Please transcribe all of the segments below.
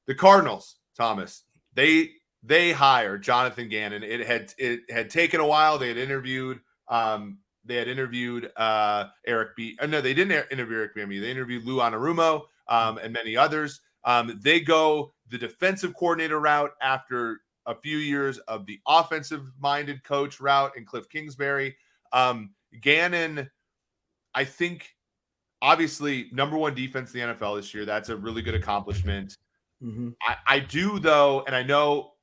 The Cardinals, Thomas, they hired Jonathan Gannon. It had taken a while. They had interviewed Eric B. No, they didn't interview Eric Bieniemy. They interviewed Lou Anarumo and many others. They go the defensive coordinator route after a few years of the offensive-minded coach route in Cliff Kingsbury. Gannon, I think, obviously, number one defense in the NFL this year. That's a really good accomplishment. Mm-hmm. I do, though, and I know,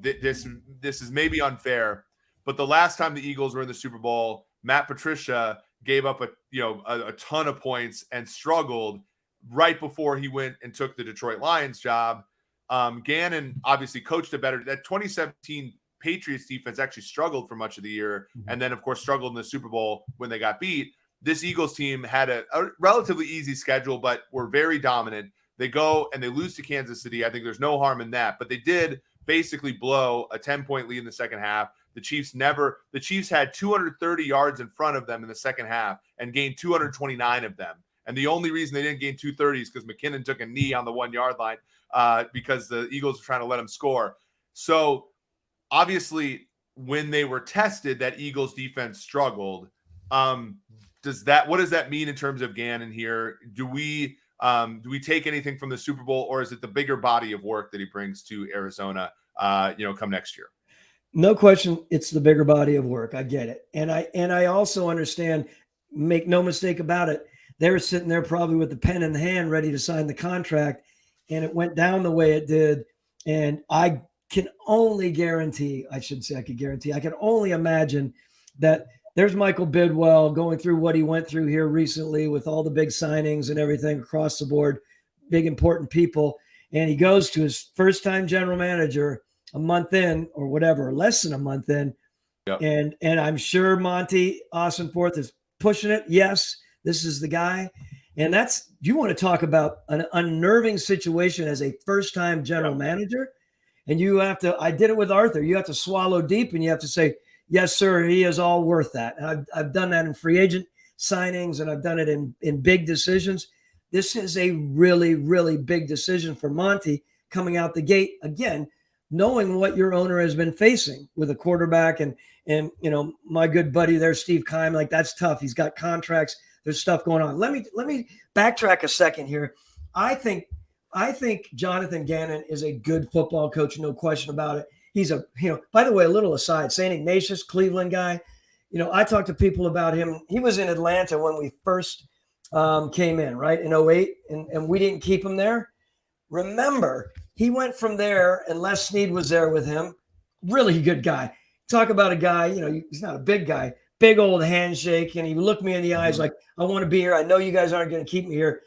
this is maybe unfair, but the last time the Eagles were in the Super Bowl, Matt Patricia gave up a ton of points and struggled right before he went and took the Detroit Lions job. Gannon obviously coached it better. That 2017 Patriots defense actually struggled for much of the year, and then, of course, struggled in the Super Bowl when they got beat. This Eagles team had a relatively easy schedule, but were very dominant. They go and they lose to Kansas City. I think there's no harm in that, but they did basically blow a 10-point lead in the second half. The Chiefs had 230 yards in front of them in the second half and gained 229 of them. And the only reason they didn't gain 230 is because McKinnon took a knee on the 1-yard line because the Eagles were trying to let him score. So obviously, when they were tested, that Eagles defense struggled. What does that mean in terms of Gannon here? Do we take anything from the Super Bowl, or is it the bigger body of work that he brings to Arizona, come next year? No question, it's the bigger body of work. I get it, and I also understand. Make no mistake about it. They were sitting there probably with the pen in the hand, ready to sign the contract, and it went down the way it did. And I can only guarantee, I shouldn't say I could guarantee, I can only imagine that there's Michael Bidwell going through what he went through here recently with all the big signings and everything across the board, big important people. And he goes to his first-time general manager a month in or whatever, less than a month in. Yep. And I'm sure Monty Ossenforth is pushing it. Yes, this is the guy. And you want to talk about an unnerving situation as a first-time general manager. And you have to, I did it with Arthur. You have to swallow deep and you have to say, yes, sir, he is all worth that. And I've done that in free agent signings, and I've done it in big decisions. This is a really, really big decision for Monty coming out the gate. Again, knowing what your owner has been facing with a quarterback and my good buddy there, Steve Keim, like that's tough. He's got contracts. There's stuff going on. Let me backtrack a second here. I think Jonathan Gannon is a good football coach, no question about it. He's by the way, a little aside, St. Ignatius, Cleveland guy. I talked to people about him. He was in Atlanta when we first came in, right, in 2008, and we didn't keep him there. Remember, he went from there, and Les Snead was there with him. Really good guy. Talk about a guy, he's not a big guy, big old handshake, and he looked me in the eyes like, I want to be here. I know you guys aren't going to keep me here,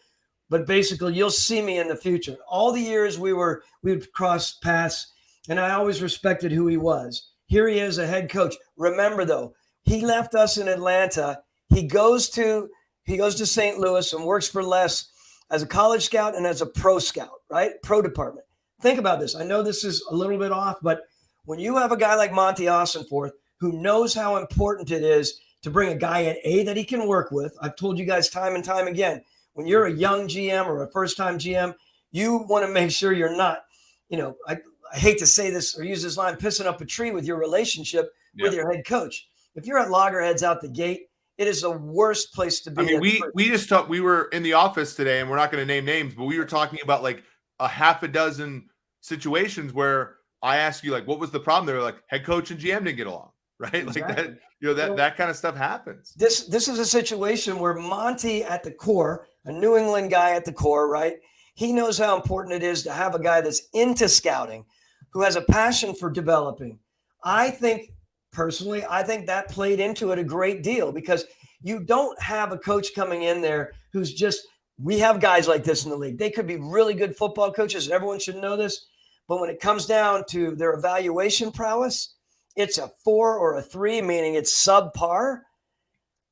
but basically you'll see me in the future. All the years we would cross paths, and I always respected who he was. Here he is, a head coach. Remember, though, he left us in Atlanta. He goes to St. Louis and works for Les as a college scout and as a pro scout, right? Pro department. Think about this. I know this is a little bit off, but when you have a guy like Monty Ossenforth who knows how important it is to bring a guy in, that he can work with. I've told you guys time and time again, when you're a young GM or a first-time GM, you want to make sure you're not, I hate to say this or use this line, pissing up a tree with your relationship with your head coach. If you're at loggerheads out the gate, it is the worst place to be. I mean, we just talked. We were in the office today, and we're not going to name names, but we were talking about like a half a dozen situations where I asked you, like, what was the problem? They were like, head coach and GM didn't get along, right? Exactly. Like that, that kind of stuff happens. This is a situation where Monty at the core, a New England guy at the core, right? He knows how important it is to have a guy that's into scouting, who has a passion for developing. I think that played into it a great deal, because you don't have a coach coming in there who's just, we have guys like this in the league. They could be really good football coaches, and everyone should know this. But when it comes down to their evaluation prowess, it's a 4 or a 3, meaning it's subpar.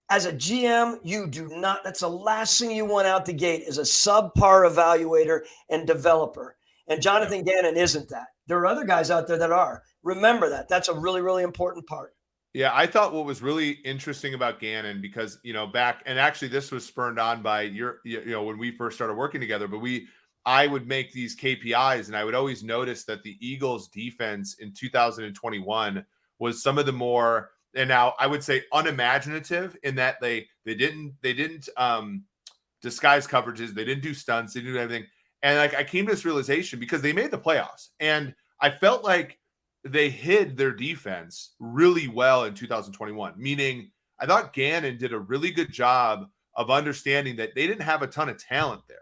As a GM, you do not, that's the last thing you want out the gate is a subpar evaluator and developer. And Jonathan Gannon isn't that. There are other guys out there that are. Remember that. That's a really, really important part. Yeah, I thought what was really interesting about Gannon, because, back, and actually this was spurred on by when we first started working together, but I would make these KPIs, and I would always notice that the Eagles defense in 2021 was some of the more, and now I would say unimaginative, in that they didn't disguise coverages, they didn't do stunts, they didn't do everything. And like, I came to this realization because they made the playoffs, and I felt like they hid their defense really well in 2021, meaning I thought Gannon did a really good job of understanding that they didn't have a ton of talent there.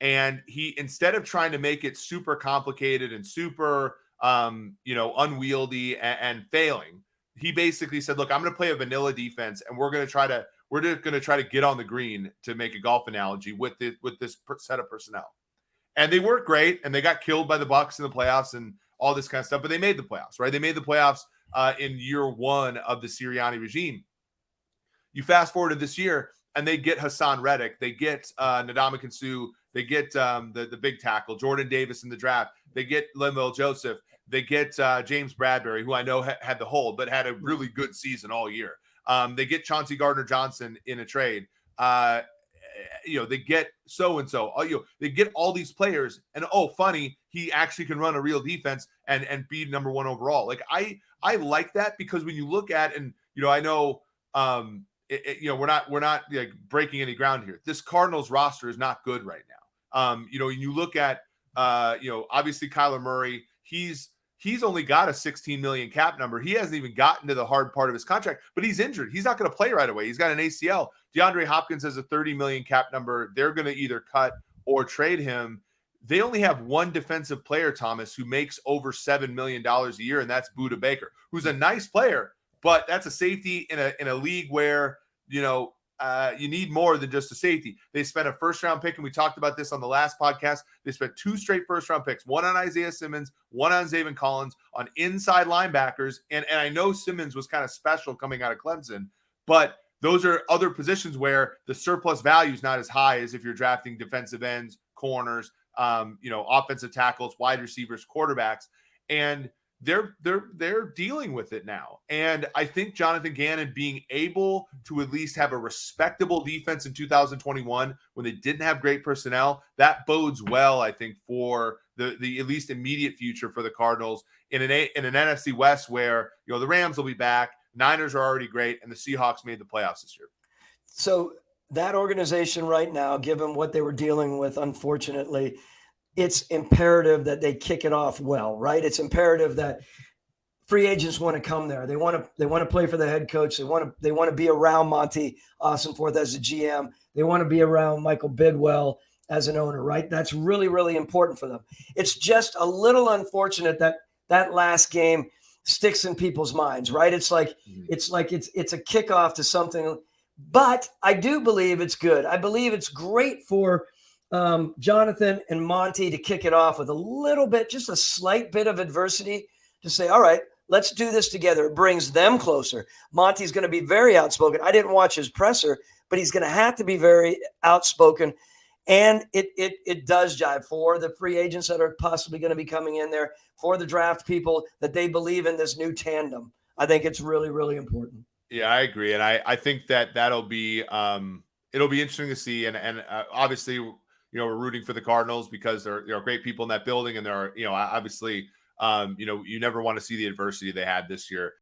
And he, instead of trying to make it super complicated and super, unwieldy and failing, he basically said, look, I'm going to play a vanilla defense, and we're just going to try to get on the green, to make a golf analogy, with this set of personnel. And they worked great, and they got killed by the Bucs in the playoffs and all this kind of stuff, but they made the playoffs, right? They made the playoffs in year one of the Sirianni regime. You fast forward to this year, and they get Hassan Reddick, they get Ndamukong Suh, they get the big tackle, Jordan Davis, in the draft. They get Linval Joseph. They get James Bradbury, who I know had the hold, but had a really good season all year. They get Chauncey Gardner-Johnson in a trade. They get so-and-so. They get all these players, and funny, he actually can run a real defense and be number one overall. Like, I like that, because when you look at, and I know we're not like breaking any ground here. This Cardinals roster is not good right now. When you look at obviously Kyler Murray, he's only got a $16 million cap number. He hasn't even gotten to the hard part of his contract, but he's injured. He's not going to play right away. He's got an ACL. DeAndre Hopkins has a $30 million cap number. They're going to either cut or trade him. They only have one defensive player, Thomas, who makes over $7 million a year, and that's Budda Baker, who's a nice player, but that's a safety in a league where, you need more than just a safety. They spent a first-round pick, and we talked about this on the last podcast. They spent 2 straight first-round picks, one on Isaiah Simmons, one on Zaven Collins, on inside linebackers. And I know Simmons was kind of special coming out of Clemson, but those are other positions where the surplus value is not as high as if you're drafting defensive ends, corners, offensive tackles, wide receivers, quarterbacks. And they're dealing with it now. And I think Jonathan Gannon being able to at least have a respectable defense in 2021 when they didn't have great personnel, that bodes well, I think, for the at least immediate future for the Cardinals in an NFC West where, the Rams will be back, Niners are already great, and the Seahawks made the playoffs this year. So that organization right now, given what they were dealing with, unfortunately, it's imperative that they kick it off well, right? It's imperative that free agents want to come there. They want to play for the head coach. They want to be around Monty Ossenforth as a GM. They want to be around Michael Bidwell as an owner, right? That's really, really important for them. It's just a little unfortunate that last game sticks in people's minds, right? It's like it's a kickoff to something, but I do believe it's good. I believe it's great for Jonathan and Monty to kick it off with a little bit, just a slight bit of adversity, to say, all right, let's do this together. It brings them closer. Monty's going to be very outspoken. I didn't watch his presser, but he's going to have to be very outspoken. And it does jive for the free agents that are possibly going to be coming in there, for the draft people, that they believe in this new tandem. I think it's really, really important. Yeah, I agree. And I think that'll be it'll be interesting to see. And obviously, we're rooting for the Cardinals because there are great people in that building, and there are, obviously, you never want to see the adversity they had this year.